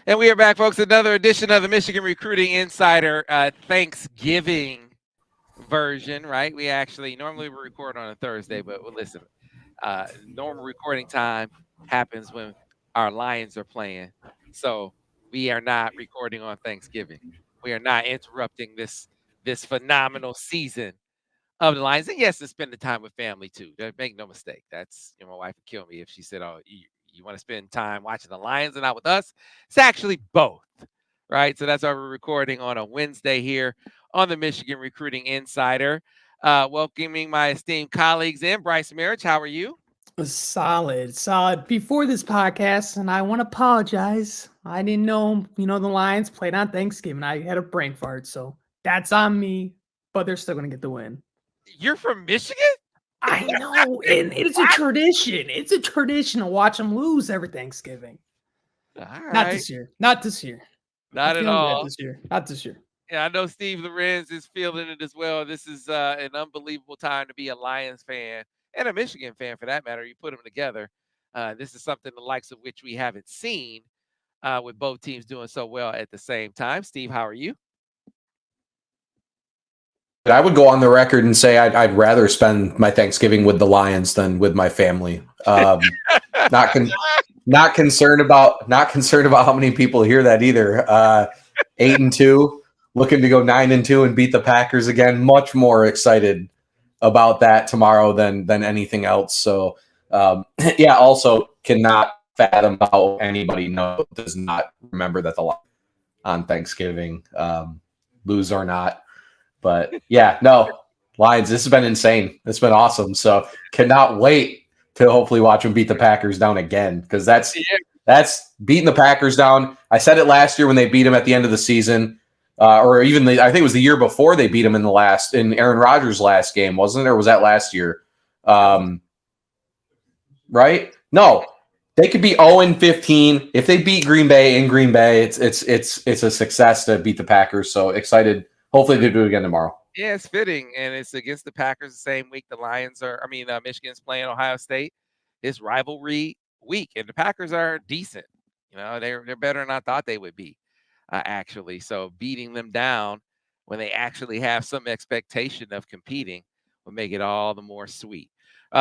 And we are back, folks. Another edition of the Michigan Recruiting Insider Thanksgiving version, right? We actually normally we record on a Thursday, but listen, normal recording time happens when our Lions are playing. So we are not recording on Thanksgiving. We are not interrupting this phenomenal season of the Lions. And yes, to spend the time with family too. Make no mistake. That's my wife would kill me if she said, "Oh, you want to spend time watching the Lions and not with us?" It's actually both, right? So that's why we're recording on a Wednesday here on the Michigan Recruiting Insider. Welcoming my esteemed colleagues in. Brice Marich, how are you? Solid. Before this podcast, and I want to apologize. I didn't know, the Lions played on Thanksgiving. I had a brain fart, so that's on me. But they're still gonna get the win. You're from Michigan? I know, and it's a What? tradition. It's a tradition to watch them lose every Thanksgiving. All Not right. this year. Not this year. I'm Not at feeling bad all. this year. Not this year. Yeah, I know Steve Lorenz is feeling it as well. This is an unbelievable time to be a Lions fan and a Michigan fan for that matter. You put them together. This is something the likes of which we haven't seen with both teams doing so well at the same time. Steve, how are you? I would go on the record and say I'd rather spend my Thanksgiving with the Lions than with my family. Not con- not concerned about how many people hear that either. 8-2, looking to go 9-2 and beat the Packers again. Much more excited about that tomorrow than anything else. So yeah, also cannot fathom how anybody does not remember that the Lions on Thanksgiving, lose or not. But yeah, no, Lions, this has been insane. It's been awesome. So cannot wait to hopefully watch them beat the Packers down again, because that's beating the Packers down. I said it last year when they beat them at the end of the season, or even I think it was the year before they beat them in Aaron Rodgers' last game, wasn't it? Or was that last year? Right? No, they could be 0-15 if they beat Green Bay in Green Bay. It's a success to beat the Packers. So excited. Hopefully they do it again tomorrow. Yeah, it's fitting, and it's against the Packers the same week the Lions are. Michigan's playing Ohio State. It's rivalry week, and the Packers are decent. They're better than I thought they would be, actually. So beating them down when they actually have some expectation of competing will make it all the more sweet.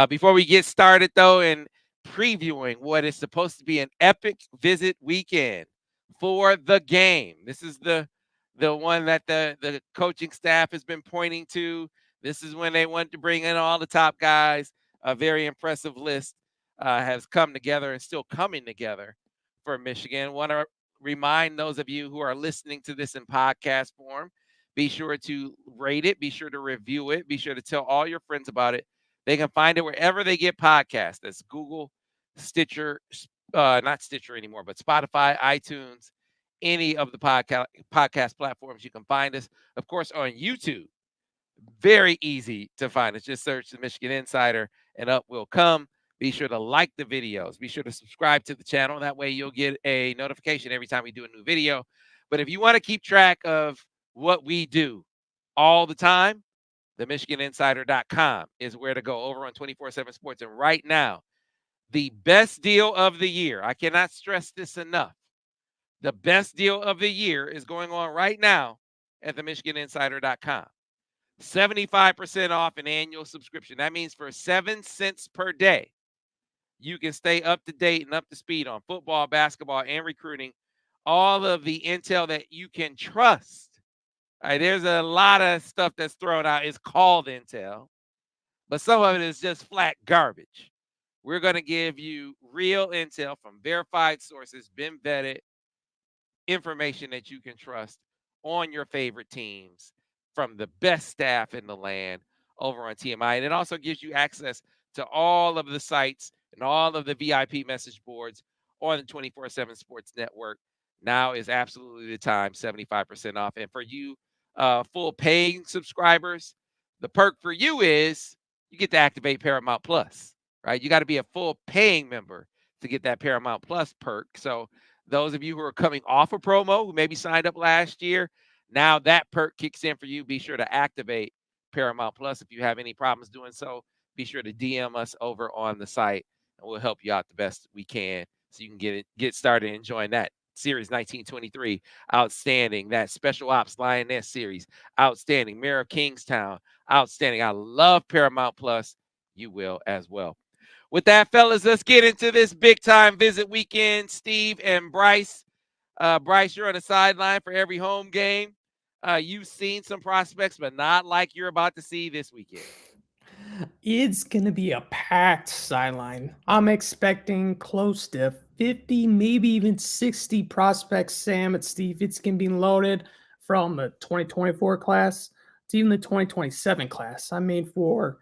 Before we get started, though, and previewing what is supposed to be an epic visit weekend for the game. This is the one that the coaching staff has been pointing to. This is when they want to bring in all the top guys. A very impressive list has come together and still coming together for Michigan. Want to remind those of you who are listening to this in podcast form, be sure to rate it, be sure to review it, be sure to tell all your friends about it. They can find it wherever they get podcasts. That's Google, Stitcher, not Stitcher anymore, but Spotify, iTunes, any of the podcast platforms you can find us. Of course, on YouTube, very easy to find us. Just search the Michigan Insider and up will come. Be sure to like the videos. Be sure to subscribe to the channel. That way you'll get a notification every time we do a new video. But if you want to keep track of what we do all the time, the MichiganInsider.com is where to go, over on 24/7 Sports. And right now, the best deal of the year, I cannot stress this enough. The best deal of the year is going on right now at the MichiganInsider.com. 75% off an annual subscription. That means for 7 cents per day, you can stay up to date and up to speed on football, basketball, and recruiting. All of the intel that you can trust. All right, there's a lot of stuff that's thrown out. It's called intel, but some of it is just flat garbage. We're going to give you real intel from verified sources, been vetted, information that you can trust on your favorite teams from the best staff in the land over on TMI. And it also gives you access to all of the sites and all of the VIP message boards on the 24/7 Sports Network. Now is absolutely the time, 75% off. And for you full paying subscribers, the perk for you is you get to activate Paramount Plus, right? You got to be a full paying member to get that Paramount Plus perk. So those of you who are coming off a promo, who maybe signed up last year, now that perk kicks in for you. Be sure to activate Paramount Plus. If you have any problems doing so, be sure to DM us over on the site, and we'll help you out the best we can so you can get started enjoying that Series 1923, outstanding. That Special Ops Lioness series, outstanding. Mayor of Kingstown, outstanding. I love Paramount Plus. You will as well. With that, fellas, let's get into this big time visit weekend. Steve and Bryce. Bryce, you're on the sideline for every home game. You've seen some prospects, but not like you're about to see this weekend. It's going to be a packed sideline. I'm expecting close to 50, maybe even 60 prospects, Sam and Steve. It's going to be loaded from the 2024 class to even the 2027 class. I mean, for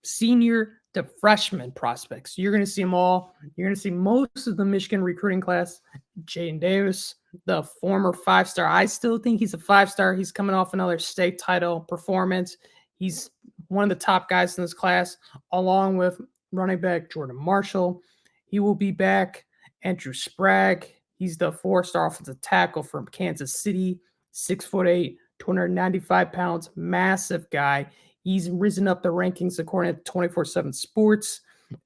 senior to freshman prospects, you're going to see them all. You're going to see most of the Michigan recruiting class. Jaden Davis, the former 5-star. I still think he's a 5-star. He's coming off another state title performance. He's one of the top guys in this class, along with running back Jordan Marshall. He will be back. Andrew Sprague. He's the 4-star offensive tackle from Kansas City, 6'8", 295 pounds, massive guy. He's risen up the rankings according to 24/7 Sports.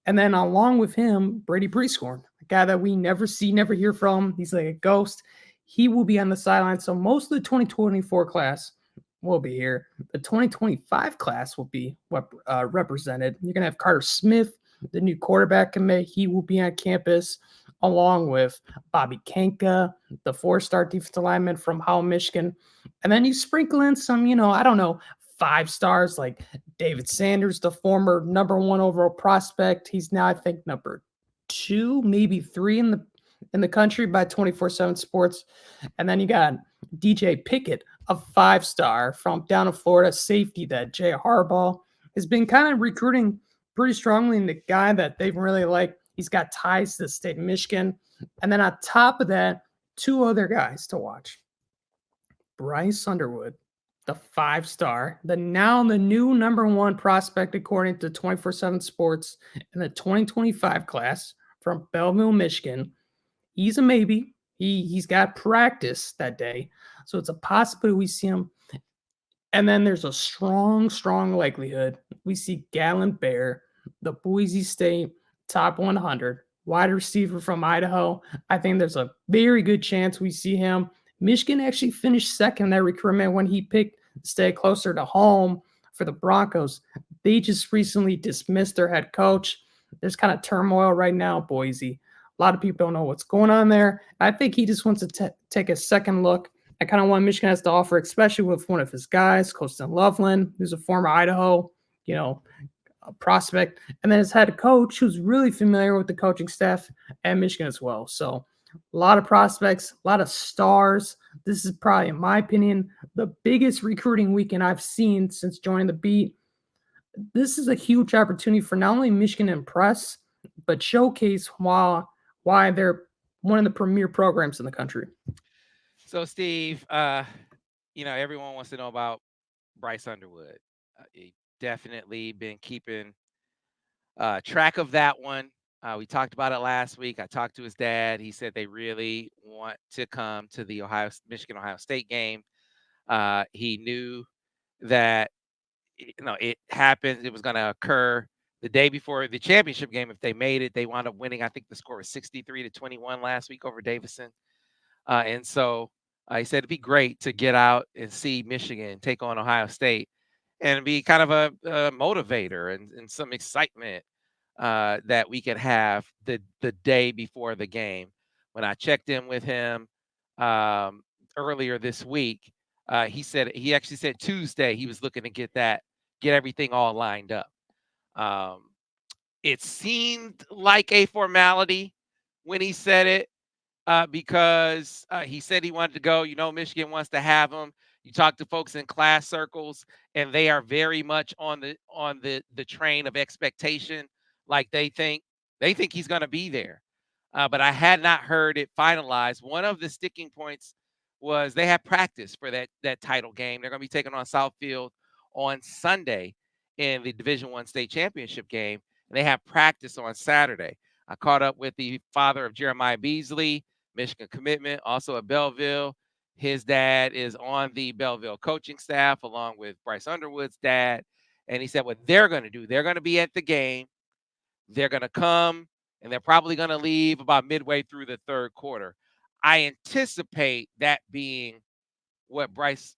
And then along with him, Brady Brice, a guy that we never see, never hear from. He's like a ghost. He will be on the sideline. So most of the 2024 class will be here. The 2025 class will be represented. You're going to have Carter Smith, the new quarterback commit. He will be on campus along with Bobby Kanka, the 4-star defensive lineman from Howell, Michigan. And then you sprinkle in some, I don't know, 5 stars like David Sanders, the former number 1 overall prospect. He's now, I think, number 2, maybe 3 in the country by 24/7 Sports. And then you got DJ Pickett, a 5-star from down in Florida, safety that Jay Harbaugh has been kind of recruiting pretty strongly, and the guy that they really like. He's got ties to the state of Michigan. And then on top of that, 2 other guys to watch. Bryce Underwood, the 5-star, the new number 1 prospect according to 24/7 Sports in the 2025 class from Belleville, Michigan. He's a maybe. He's got practice that day, so it's a possibility we see him. And then there's a strong likelihood we see Gatlin Bair, the Boise State top 100 wide receiver from Idaho. I think there's a very good chance we see him. Michigan actually finished second in that recruitment when he picked to stay closer to home for the Broncos. They just recently dismissed their head coach. There's kind of turmoil right now, Boise. A lot of people don't know what's going on there. I think he just wants to take a second look at kind of what Michigan has to offer, especially with one of his guys, Colston Loveland, who's a former Idaho, prospect, and then his head coach, who's really familiar with the coaching staff at Michigan as well. So a lot of prospects, a lot of stars. This is probably, in my opinion, the biggest recruiting weekend I've seen since joining the beat. This is a huge opportunity for not only Michigan to impress, but showcase why they're one of the premier programs in the country. So, Steve, everyone wants to know about Bryce Underwood. He definitely been keeping track of that one. We talked about it last week. I talked to his dad. He said they really want to come to the Michigan-Ohio State game. He knew that it happened. It was going to occur the day before the championship game. If they made it, they wound up winning. I think the score was 63-21 last week over Davidson. And so he said it'd be great to get out and see Michigan take on Ohio State and be kind of a motivator and some excitement that we could have the day before the game. When I checked in with him earlier this week, he actually said Tuesday he was looking to get everything all lined up. It seemed like a formality when he said it because he said he wanted to go. Michigan wants to have him. You talk to folks in class circles, and they are very much on the train of expectation. Like they think he's going to be there. But I had not heard it finalized. One of the sticking points was they have practice for that title game. They're going to be taking on Southfield on Sunday in the Division I state championship game. And they have practice on Saturday. I caught up with the father of Jeremiah Beasley, Michigan commitment, also at Belleville. His dad is on the Belleville coaching staff along with Bryce Underwood's dad. And he said what they're going to do, they're going to be at the game. They're going to come, and they're probably going to leave about midway through the third quarter. I anticipate that being what Brice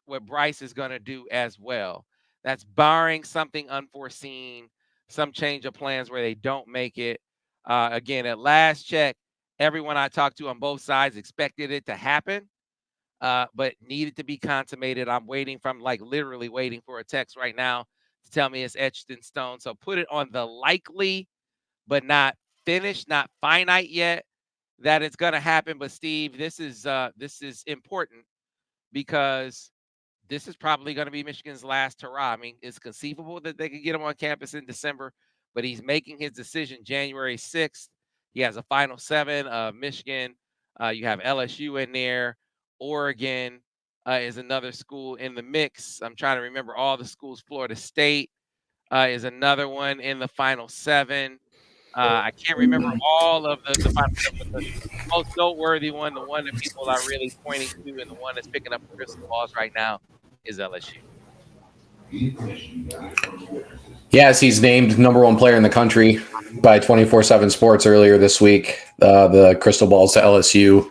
is going to do as well. That's barring something unforeseen, some change of plans where they don't make it. Again, at last check, everyone I talked to on both sides expected it to happen, but needed to be consummated. I'm waiting literally waiting for a text right now to tell me it's etched in stone. So put it on the likely, but not finished, not finite yet, that it's going to happen. But Steve, this is important because this is probably going to be Michigan's last hurrah. I mean, it's conceivable that they could get him on campus in December, but he's making his decision January 6th. He has a final 7 of Michigan. You have LSU in there. Oregon is another school in the mix. I'm trying to remember all the schools. Florida State is another one in the final 7. I can't remember all of the final 7, but the most noteworthy one, the one that people are really pointing to, and the one that's picking up the crystal balls right now is LSU. Yes, he's named number 1 player in the country by 24/7 Sports earlier this week. The crystal balls to LSU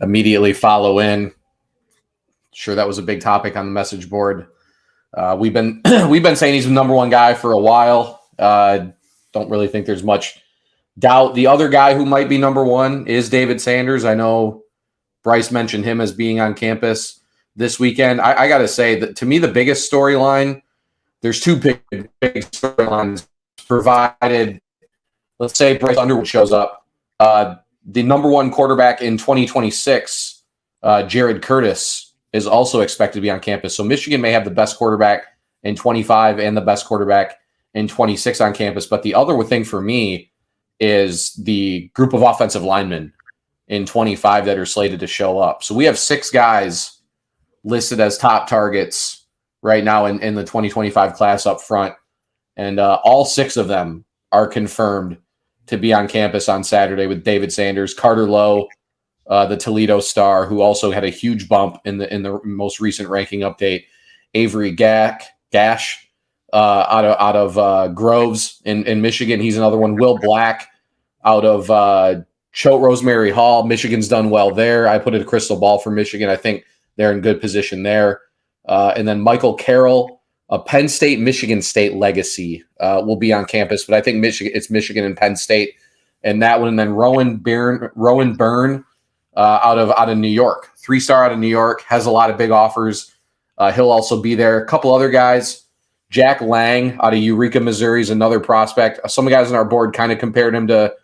immediately follow in. Sure, that was a big topic on the message board. We've been saying he's the number 1 guy for a while. Don't really think there's much doubt. The other guy who might be number 1 is David Sanders. I know Bryce mentioned him as being on campus this weekend. I got to say that to me, the biggest storyline, there's 2 big storylines provided. Let's say Bryce Underwood shows up. The number 1 quarterback in 2026, Jared Curtis, is also expected to be on campus. So Michigan may have the best quarterback in 25 and the best quarterback in 26 on campus. But the other thing for me is the group of offensive linemen in 25 that are slated to show up. So we have 6 guys listed as top targets right now in the 2025 class up front. And all 6 of them are confirmed to be on campus on Saturday with David Sanders, Carter Lowe, the Toledo star, who also had a huge bump in the most recent ranking update, Avery Gash out of Groves in Michigan. He's another one. Will Black out of Choate Rosemary Hall. Michigan's done well there. I put it a crystal ball for Michigan. I think they're in good position there. And then Michael Carroll, a Penn State, Michigan State legacy, will be on campus, but I think it's Michigan and Penn State, and that one. And then Rowan Byrne out of New York, 3-star out of New York, has a lot of big offers. He'll also be there. A couple other guys. Jack Lang out of Eureka, Missouri is another prospect. Some of the guys on our board kind of compared him to,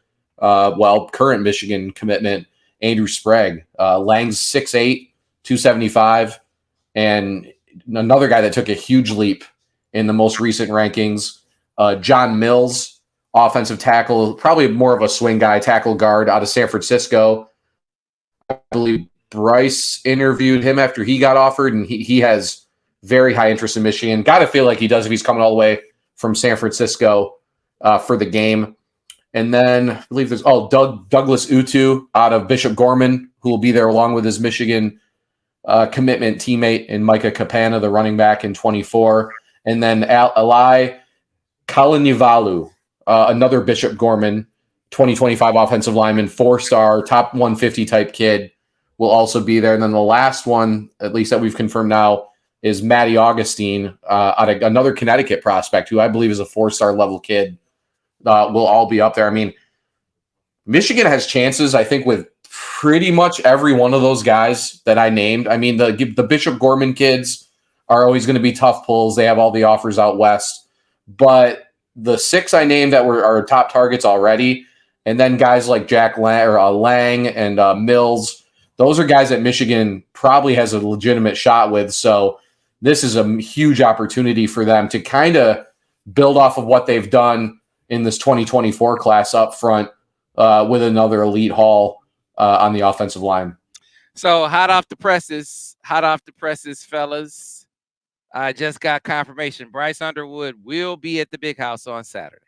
current Michigan commitment, Andrew Sprague. Lang's 6'8", 275, and another guy that took a huge leap in the most recent rankings, John Mills, offensive tackle, probably more of a swing guy, tackle guard out of San Francisco. I believe Bryce interviewed him after he got offered, and he has very high interest in Michigan. Got to feel like he does if he's coming all the way from San Francisco for the game. And then I believe there's Douglas Utu out of Bishop Gorman, who will be there along with his Michigan commitment teammate in Micah Capana, the running back in 24. And then Eli Kalanivalu, another Bishop Gorman 2025 offensive lineman, 4-star, top 150 type kid, will also be there. And then the last one, at least that we've confirmed now, is Matty Augustine, another Connecticut prospect, who I believe is a 4-star level kid. Will all be up there. I mean, Michigan has chances, I think, with pretty much every one of those guys that I named. I mean, the Bishop Gorman kids are always going to be tough pulls. They have all the offers out west. But the 6 I named that are top targets already, and then guys like Jack Lang and Mills, those are guys that Michigan probably has a legitimate shot with. So this is a huge opportunity for them to kind of build off of what they've done in this 2024 class up front with another elite haul on the offensive line. So hot off the presses, fellas. I just got confirmation. Brice Underwood will be at the Big House on Saturday.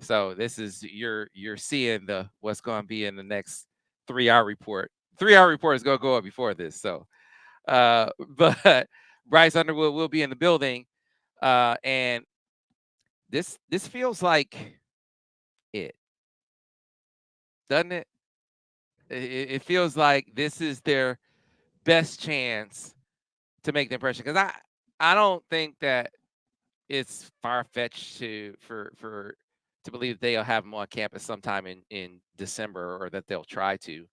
So this is you're seeing what's going to be in the next 3-hour report. 3-hour report is going to go up before this. So, but Brice Underwood will be in the building, and this feels like it, doesn't it? It feels like this is their best chance to make the impression, because I don't think that it's far-fetched to believe they'll have them on campus sometime in December, or that they'll try to,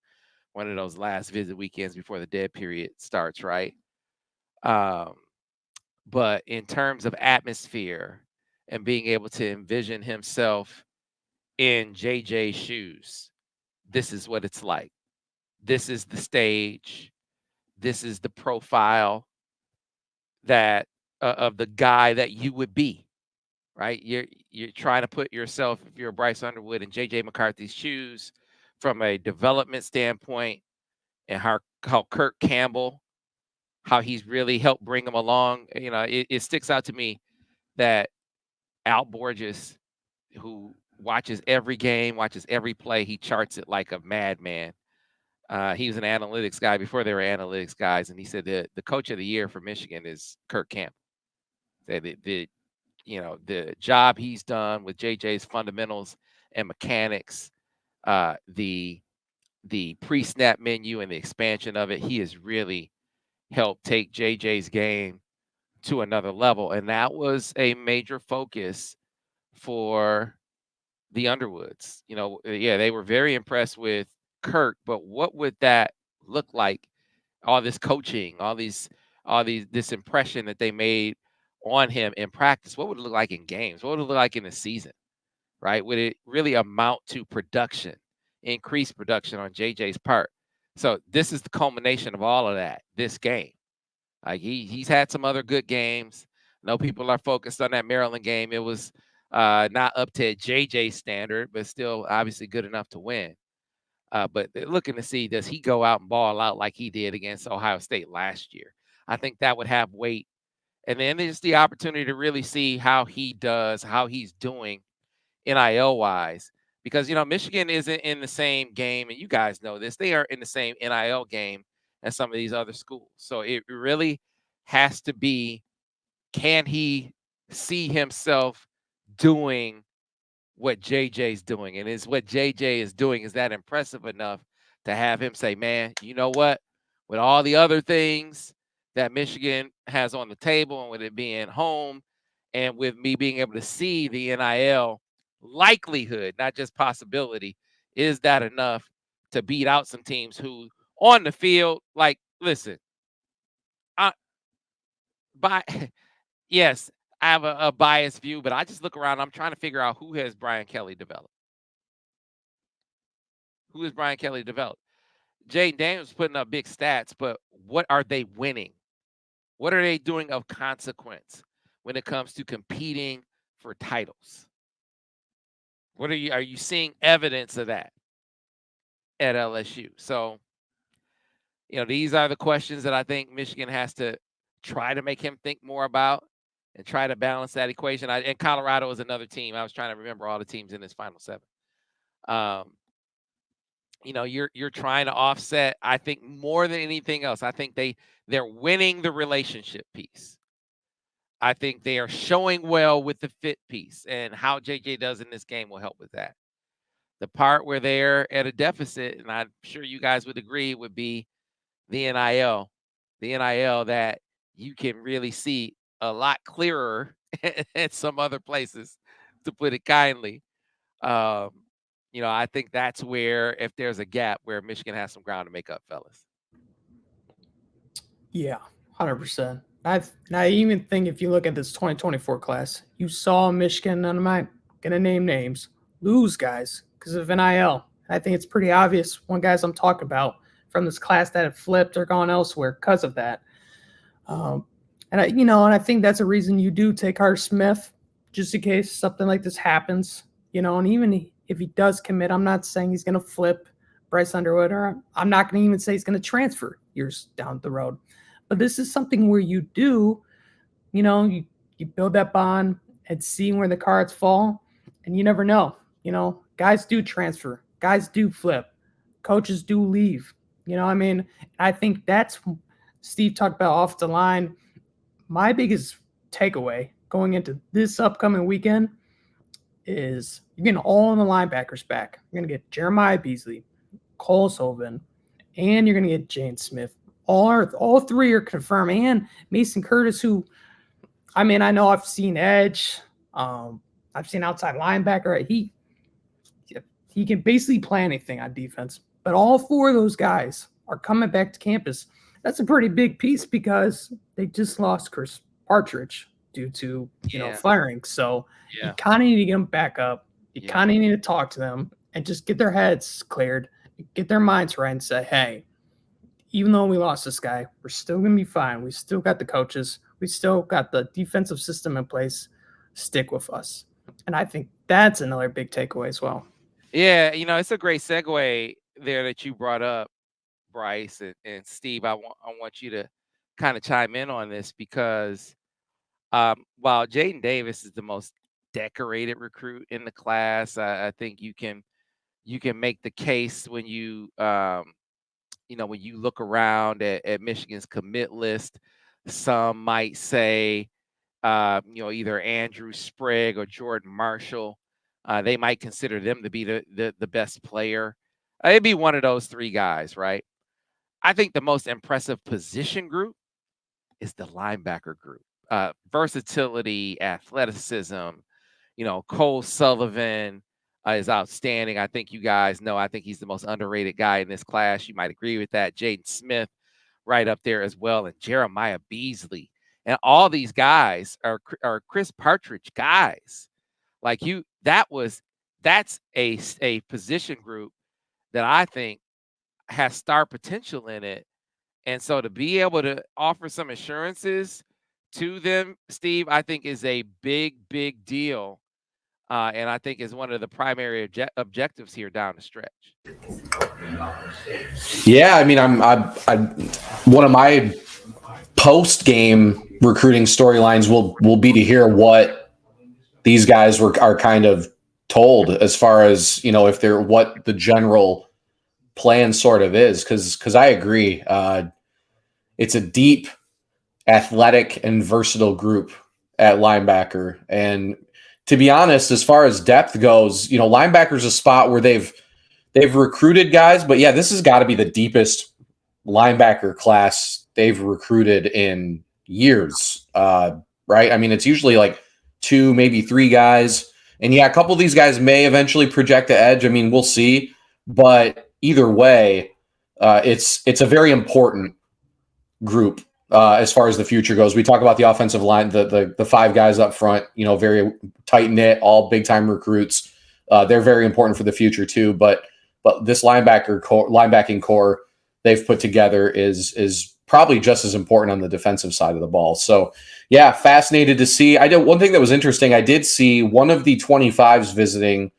one of those last visit weekends before the dead period starts, right? Um, but in terms of atmosphere and being able to envision himself in JJ's shoes, this is what it's like. This is the stage. This is the profile that of the guy that you would be, right? You're trying to put yourself, if you're Bryce Underwood, in JJ McCarthy's shoes from a development standpoint, and how Kirk Campbell, how he's really helped bring him along. It sticks out to me that Al Borges, who watches every game, watches every play, he charts it like a madman. He was an analytics guy before they were analytics guys, and he said the coach of the year for Michigan is Kirk Campbell. Said the job he's done with JJ's fundamentals and mechanics, the pre-snap menu and the expansion of it, he has really helped take JJ's game to another level, and that was a major focus for the Underwoods. Yeah, they were very impressed with Kirk, but what would that look like? All this coaching, this impression that they made on him in practice. What would it look like in games? What would it look like in the season? Right? Would it really amount to production, increased production on JJ's part? So this is the culmination of all of that. This game, like he's had some other good games. I know people are focused on that Maryland game. It was not up to JJ's standard, but still obviously good enough to win. But they're looking to see, does he go out and ball out like he did against Ohio State last year? I think that would have weight. And then there's the opportunity to really see how he does, how he's doing NIL wise. Because, Michigan isn't in the same game, and you guys know this. They are in the same NIL game as some of these other schools. So it really has to be, can he see himself doing what JJ's doing? And is what JJ is doing, is that impressive enough to have him say, man, you know what? With all the other things that Michigan has on the table, and with it being home, and with me being able to see the NIL likelihood, not just possibility, is that enough to beat out some teams who on the field, like, listen, by yes, I have a biased view, but I just look around. I'm trying to figure out who has Brian Kelly developed. Who has Brian Kelly developed? Jaden Daniels putting up big stats, but what are they winning? What are they doing of consequence when it comes to competing for titles? Are you seeing evidence of that at LSU? So, these are the questions that I think Michigan has to try to make him think more about and try to balance that equation. And Colorado is another team. I was trying to remember all the teams in this Final Seven. You're trying to offset, I think, more than anything else. I think they're winning the relationship piece. I think they are showing well with the fit piece, and how JJ does in this game will help with that. The part where they're at a deficit, and I'm sure you guys would agree, would be the NIL. The NIL that you can really see a lot clearer at some other places, to put it kindly. I think that's where, if there's a gap, where Michigan has some ground to make up, fellas. Yeah, 100%. I even think if you look at this 2024 class, you saw Michigan, and I'm not going to name names, lose guys because of NIL. I think it's pretty obvious one guys I'm talking about from this class that have flipped or gone elsewhere because of that. And I think that's a reason you do take Carter Smith, just in case something like this happens. And even if he does commit, I'm not saying he's going to flip Bryce Underwood, or I'm not going to even say he's going to transfer years down the road. But this is something where you do, you build that bond and seeing where the cards fall, and you never know. Guys do transfer, guys do flip, coaches do leave. I think that's, Steve talked about off the line. My biggest takeaway going into this upcoming weekend is you're getting all the linebackers back. You're going to get Jeremiah Beasley, Coleshoven, and you're going to get Jane Smith. All three are confirmed, and Mason Curtis, who, I mean, I know I've seen edge, I've seen outside linebacker. He can basically play anything on defense. But all four of those guys are coming back to campus. That's a pretty big piece because they just lost Chris Partridge due to firing. So you kind of need to get them back up. You kind of need to talk to them and just get their heads cleared, get their minds right, and say, hey, even though we lost this guy, we're still going to be fine. We still got the coaches. We still got the defensive system in place. Stick with us. And I think that's another big takeaway as well. Yeah, it's a great segue there that you brought up, Bryce and Steve. I want you to kind of chime in on this because while Jaden Davis is the most decorated recruit in the class, I think you can make the case when you when you look around at Michigan's commit list. Some might say either Andrew Sprigg or Jordan Marshall. They might consider them to be the best player. It'd be one of those three guys, right? I think the most impressive position group is the linebacker group. Versatility, athleticism. Cole Sullivan is outstanding. I think you guys know. I think he's the most underrated guy in this class. You might agree with that. Jaden Smith, right up there as well, and Jeremiah Beasley. And all these guys are Chris Partridge guys. Like that's a position group that I think has star potential in it. And so to be able to offer some assurances to them, Steve, I think is a big, big deal. And I think is one of the primary objectives here down the stretch. Yeah, I mean, I'm one of my post-game recruiting storylines will be to hear what these guys are kind of told as far as if they're what the general plan sort of is, because I agree, it's a deep, athletic, and versatile group at linebacker. And to be honest, as far as depth goes, linebacker's a spot where they've recruited guys, but yeah, this has got to be the deepest linebacker class they've recruited in years, right? I mean, it's usually like 2, maybe 3 guys. And yeah, a couple of these guys may eventually project to edge. I mean, we'll see. But either way, it's a very important group as far as the future goes. We talk about the offensive line, the 5 guys up front, very tight knit, all big time recruits. They're very important for the future too. But this linebacking core they've put together is probably just as important on the defensive side of the ball. So yeah, fascinated to see. One thing that was interesting. I did see one of the 25s visiting.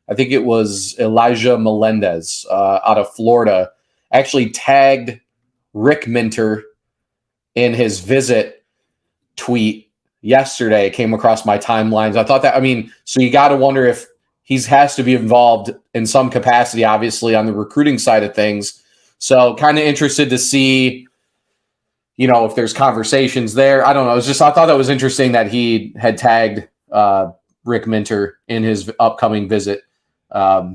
I think it was Elijah Melendez out of Florida, actually tagged Rick Minter in his visit tweet yesterday. It came across my timelines. I thought so you got to wonder if he has to be involved in some capacity, obviously, on the recruiting side of things. So kind of interested to see, if there's conversations there. I don't know. I thought that was interesting that he had tagged Rick Minter in his upcoming visit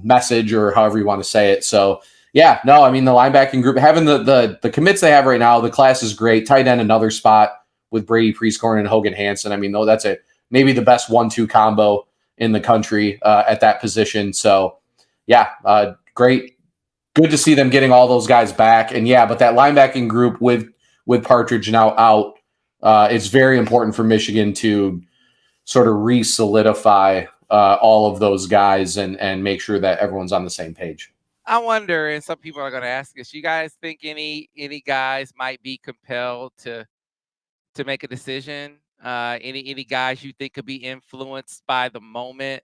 message, or however you want to say it. So yeah, no, I mean, the linebacking group, having the commits they have right now, the class is great. Tight end, another spot with Brady Prieskorn and Hogan Hansen. I mean, that's maybe the best 1-2 combo in the country at that position. So yeah, great. Good to see them getting all those guys back. And yeah, but that linebacking group with Partridge now out, it's very important for Michigan to sort of re-solidify all of those guys and make sure that everyone's on the same page. I wonder, and some people are going to ask us, you guys think any guys might be compelled to make a decision? Any guys you think could be influenced by the moment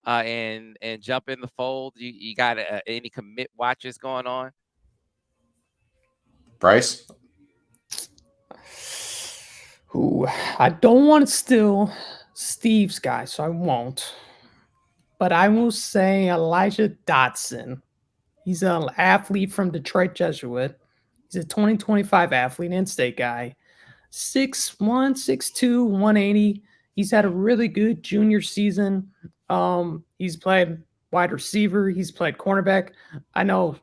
and jump in the fold? You got any commit watches going on? Bryce? Ooh, I don't want to steal Steve's guy, so I won't. But I will say Elijah Dotson. He's an athlete from Detroit Jesuit. He's a 2025 athlete, in-state guy. 6'1", 6'2", 180. He's had a really good junior season. He's played wide receiver. He's played cornerback. I know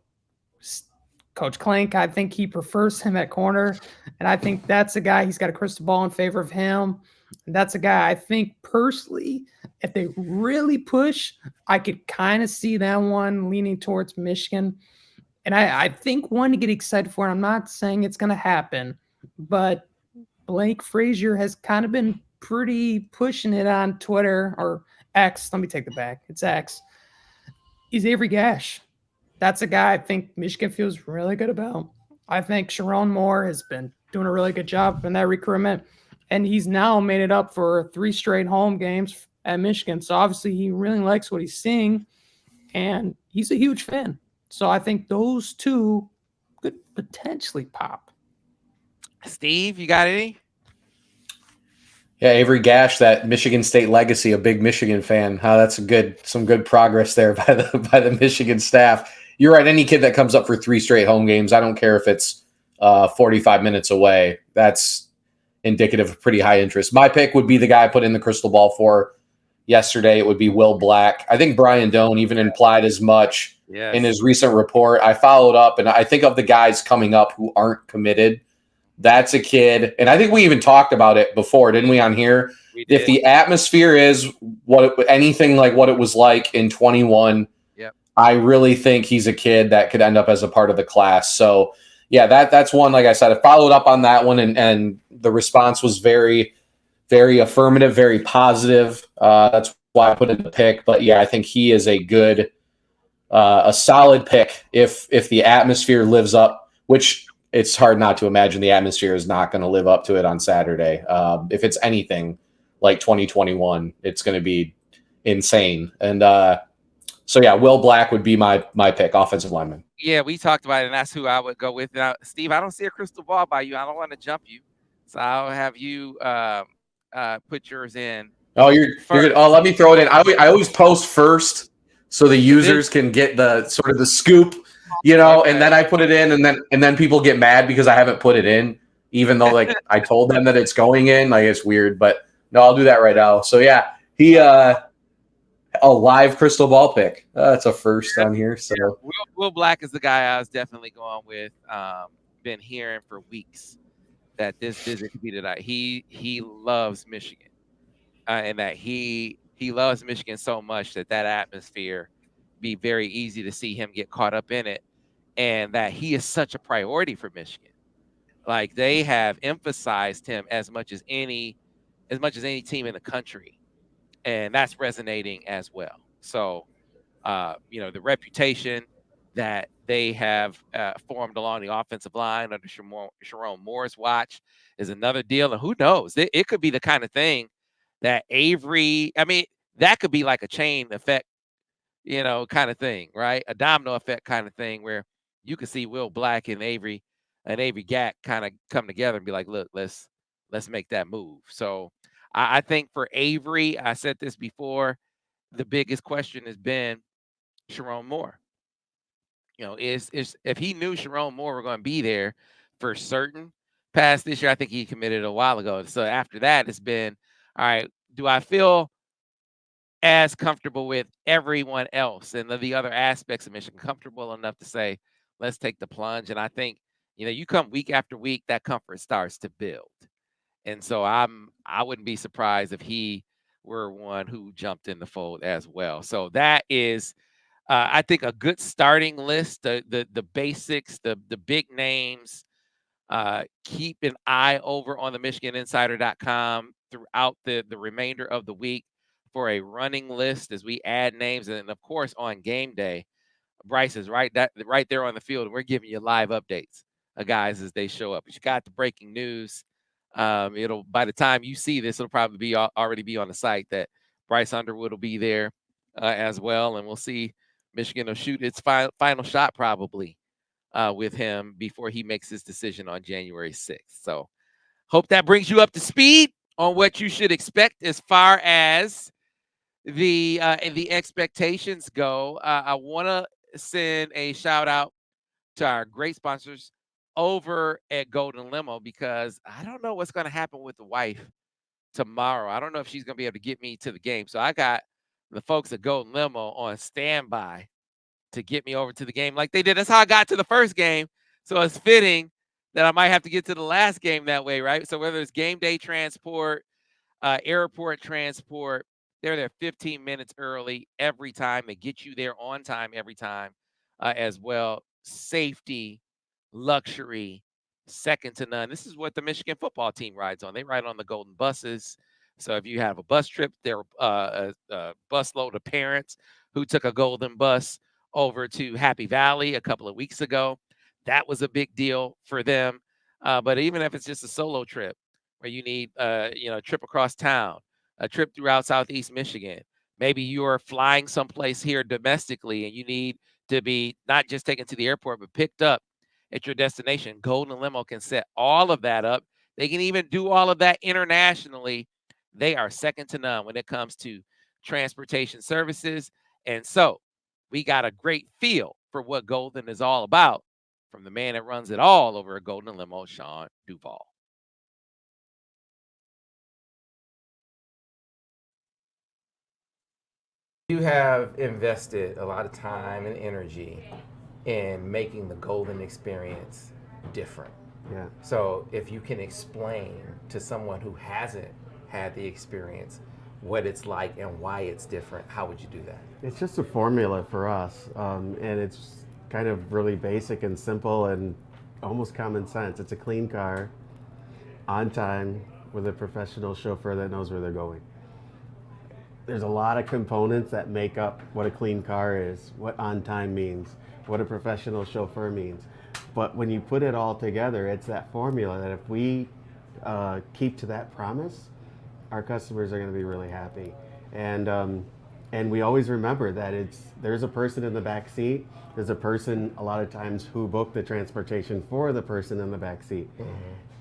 Coach Clank, I think he prefers him at corner. And I think that's a guy, he's got a crystal ball in favor of him. And that's a guy I think personally, if they really push, I could kind of see that one leaning towards Michigan. And I think one to get excited for, and I'm not saying it's going to happen, but Blake Frazier has kind of been pretty pushing it on Twitter or X. Let me take it back. It's X. He's Avery Gash. That's a guy I think Michigan feels really good about. I think Sharon Moore has been doing a really good job in that recruitment, and he's now made it up for 3 straight home games at Michigan. So obviously he really likes what he's seeing, and he's a huge fan. So I think those two could potentially pop. Steve, you got any? Yeah, Avery Gash, that Michigan State legacy, a big Michigan fan. That's some good progress there by the Michigan staff. You're right. Any kid that comes up for 3 straight home games, I don't care if it's 45 minutes away. That's indicative of pretty high interest. My pick would be the guy I put in the crystal ball for yesterday. It would be Will Black. I think Brian Doan even implied as much in his recent report. I followed up, and I think of the guys coming up who aren't committed. That's a kid, and I think we even talked about it before, didn't we, on here? If the atmosphere is anything like what it was like in 21, I really think he's a kid that could end up as a part of the class. So, yeah, that's one. Like I said, I followed up on that one, and the response was very, very affirmative, very positive. That's why I put in the pick. But yeah, I think he is a good, a solid pick if the atmosphere lives up, which it's hard not to imagine the atmosphere is not going to live up to it on Saturday. If it's anything like 2021, it's going to be insane. And so, yeah, Will Black would be my pick, offensive lineman. Yeah, we talked about it, and that's who I would go with. Now, Steve, I don't see a crystal ball by you. I don't want to jump you. So I'll have you put yours in. Oh, you're good. Oh, let me throw it in. I always post first so the users can get the sort of the scoop. Okay. And then I put it in, and then people get mad because I haven't put it in, even though like I told them that it's going in. Like it's weird, but no, I'll do that right now. So yeah, he a live crystal ball pick. That's a first on here. So Will Black is the guy I was definitely going with. Been hearing for weeks that this visit could be tonight. He loves Michigan, and that he loves Michigan so much that atmosphere be very easy to see him get caught up in it, and that he is such a priority for Michigan. Like they have emphasized him as much as any team in the country, and that's resonating as well. So, the reputation that they have formed along the offensive line under Sharon Moore's watch is another deal. And who knows? It could be the kind of thing that Avery. I mean, that could be like a chain effect, kind of thing, right? A domino effect kind of thing where you can see Will Black and Avery Gack kind of come together and be like, look, let's make that move. So I think for Avery, I said this before, the biggest question has been Sharon Moore. Is if he knew Sharon Moore were going to be there for certain past this year, I think he committed a while ago. So after that, it's been, all right, do I feel as comfortable with everyone else and the other aspects of Michigan, comfortable enough to say, let's take the plunge? And I think, you come week after week, that comfort starts to build. And so I wouldn't be surprised if he were one who jumped in the fold as well. So that is, I think, a good starting list. The basics, the big names. Keep an eye over on the MichiganInsider.com throughout the remainder of the week for a running list as we add names. And of course, on game day, Bryce is right there on the field, and we're giving you live updates of guys as they show up. But you got the breaking news. It'll, by the time you see this, it'll probably be already be on the site that Bryce Underwood will be there as well, and we'll see Michigan will shoot its final shot probably with him before he makes his decision on January 6th. So hope that brings you up to speed on what you should expect as far as the expectations go. I want to send a shout out to our great sponsors over at Golden Limo, because I don't know what's going to happen with the wife tomorrow. I don't know if she's going to be able to get me to the game. So I got the folks at Golden Limo on standby to get me over to the game like they did. That's how I got to the first game. So it's fitting that I might have to get to the last game that way, right? So whether it's game day transport, airport transport, they're there 15 minutes early every time. They get you there on time every time as well. Safety, luxury, second to none. This is what the Michigan football team rides on. They ride on the Golden buses. So if you have a bus trip, there a busload of parents who took a Golden bus over to Happy Valley a couple of weeks ago. That was a big deal for them. But even if it's just a solo trip where you need a trip across town, a trip throughout Southeast Michigan, maybe you're flying someplace here domestically and you need to be not just taken to the airport, but picked up at your destination. Golden Limo can set all of that up. They can even do all of that internationally. They are second to none when it comes to transportation services. And so we got a great feel for what Golden is all about from the man that runs it all over a Golden Limo, Sean Duval. You have invested a lot of time and energy in making the Golden experience different. Yeah. So if you can explain to someone who hasn't had the experience what it's like and why it's different, how would you do that? It's just a formula for us, and it's kind of really basic and simple and almost common sense. It's a clean car, on time, with a professional chauffeur that knows where they're going. There's a lot of components that make up what a clean car is, what on time means, what a professional chauffeur means. But when you put it all together, it's that formula that if we keep to that promise, our customers are going to be really happy. And we always remember that there's a person in the back seat. There's a person a lot of times who booked the transportation for the person in the back seat. Mm-hmm.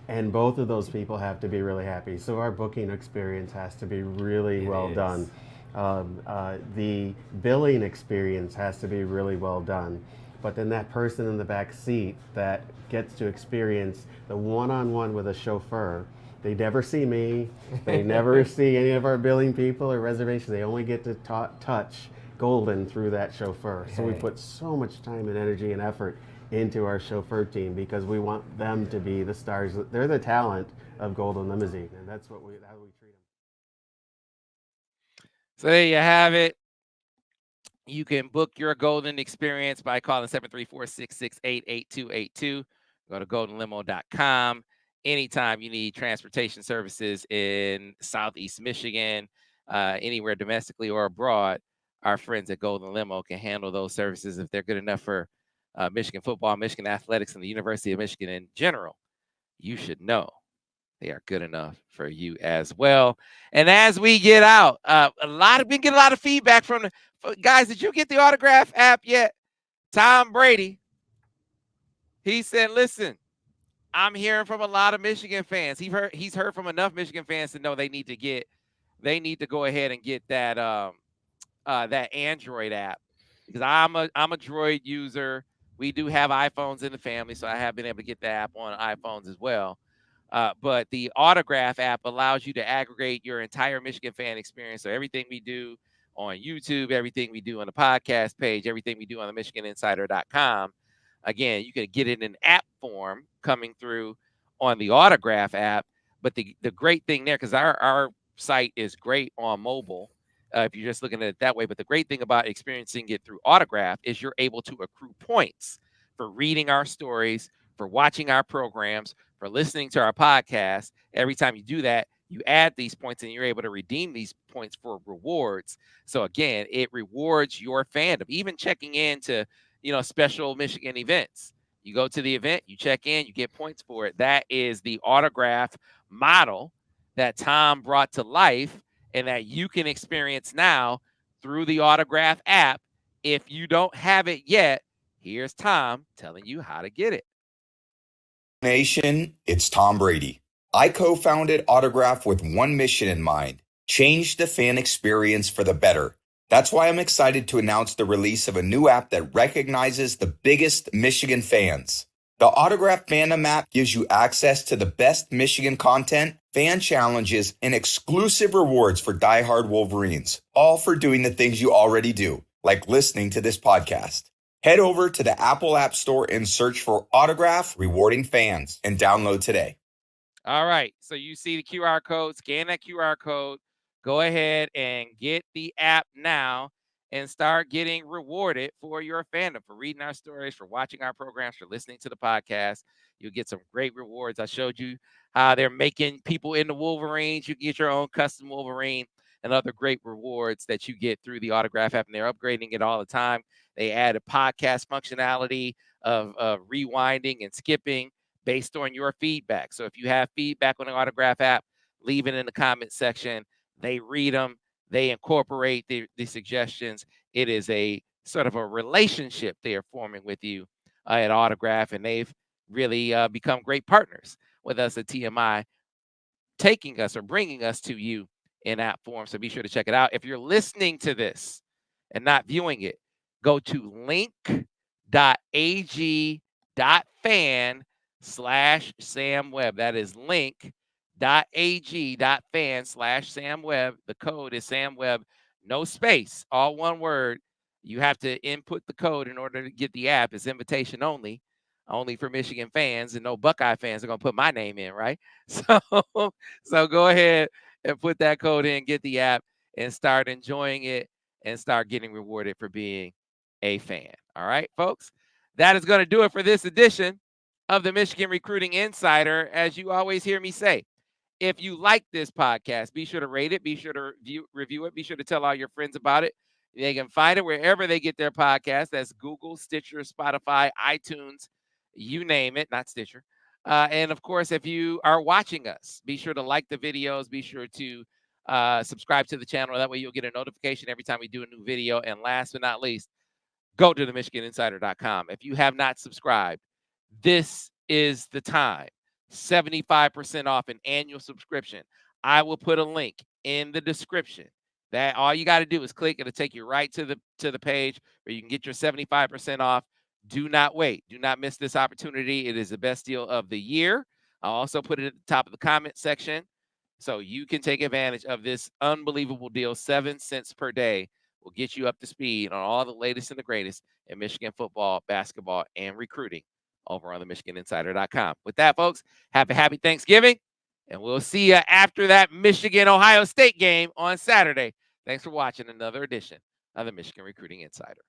And both of those people have to be really happy. So our booking experience has to be really well done. The billing experience has to be really well done. But then that person in the back seat that gets to experience the one-on-one with a chauffeur, they never see me, they never see any of our billing people or reservations. They only get to touch Golden through that chauffeur. So we put so much time and energy and effort into our chauffeur team because we want them to be the stars. They're the talent of Golden Limousine, and that's how we treat them. So there you have it. You can book your Golden experience by calling 734-668-8282. Go to goldenlimo.com. Anytime you need transportation services in Southeast Michigan, anywhere domestically or abroad, our friends at Golden Limo can handle those services if they're good enough for Michigan football, Michigan athletics, and the University of Michigan in general. You should know they are good enough for you as well. And as we get out, we get a lot of feedback from guys. Did you get the autograph app yet? Tom Brady, he said, listen, I'm hearing from a lot of Michigan fans. He's heard from enough Michigan fans to know they need to go ahead and get that that Android app, because I'm a Droid user. We do have iPhones in the family, so I have been able to get the app on iPhones as well. But the Autograph app allows you to aggregate your entire Michigan fan experience. So everything we do on YouTube, everything we do on the podcast page, everything we do on the MichiganInsider.com, again, you can get it in app form coming through on the Autograph app. But the great thing there, because our site is great on mobile, if you're just looking at it that way. But the great thing about experiencing it through Autograph is you're able to accrue points for reading our stories, for watching our programs, for listening to our podcast. Every time you do that, you add these points and you're able to redeem these points for rewards. So again, it rewards your fandom, even checking into, special Michigan events. You go to the event, you check in, you get points for it. That is the Autograph model that Tom brought to life and that you can experience now through the Autograph app. If you don't have it yet, here's Tom telling you how to get it. Nation, it's Tom Brady. I co-founded Autograph with one mission in mind: change the fan experience for the better. That's why I'm excited to announce the release of a new app that recognizes the biggest Michigan fans. The Autograph Fandom app gives you access to the best Michigan content, fan challenges, and exclusive rewards for diehard Wolverines, all for doing the things you already do, like listening to this podcast. Head over to the Apple App Store and search for Autograph Rewarding Fans and download today. All right. So you see the QR code, scan that QR code, go ahead and get the app now and start getting rewarded for your fandom, for reading our stories, for watching our programs, for listening to the podcast. You'll get some great rewards. I showed you how they're making people into Wolverines. You can get your own custom Wolverine and other great rewards that you get through the Autograph app, and they're upgrading it all the time. They added podcast functionality of rewinding and skipping based on your feedback. So if you have feedback on the Autograph app, leave it in the comment section. They read them. They incorporate the suggestions. It is a sort of a relationship they are forming with you at Autograph, and they've really become great partners with us at TMI, taking us or bringing us to you in app form. So be sure to check it out. If you're listening to this and not viewing it, go to link.ag.fan/samwebb. That is link.ag.fan/samwebb. The code is samwebb, no space, all one word. You have to input the code in order to get the app. It's invitation only for Michigan fans, and no Buckeye fans are going to put my name in, right? So go ahead and put that code in, get the app, and start enjoying it and start getting rewarded for being a fan. All right, folks, that is going to do it for this edition of the Michigan Recruiting Insider. As you always hear me say, if you like this podcast, be sure to rate it, be sure to review it, be sure to tell all your friends about it. They can find it wherever they get their podcast. That's Google, Stitcher, Spotify, iTunes, you name it, not Stitcher. And of course, if you are watching us, be sure to like the videos, be sure to subscribe to the channel. That way you'll get a notification every time we do a new video. And last but not least, go to the MichiganInsider.com. If you have not subscribed, this is the time. 75% off an annual subscription. I will put a link in the description. That all you got to do is click. It'll take you right to the page where you can get your 75% off. Do not wait. Do not miss this opportunity. It is the best deal of the year. I'll also put it at the top of the comment section so you can take advantage of this unbelievable deal. 7 cents per day will get you up to speed on all the latest and the greatest in Michigan football, basketball, and recruiting over on the MichiganInsider.com. With that, folks, have a happy Thanksgiving, and we'll see you after that Michigan-Ohio State game on Saturday. Thanks for watching another edition of the Michigan Recruiting Insider.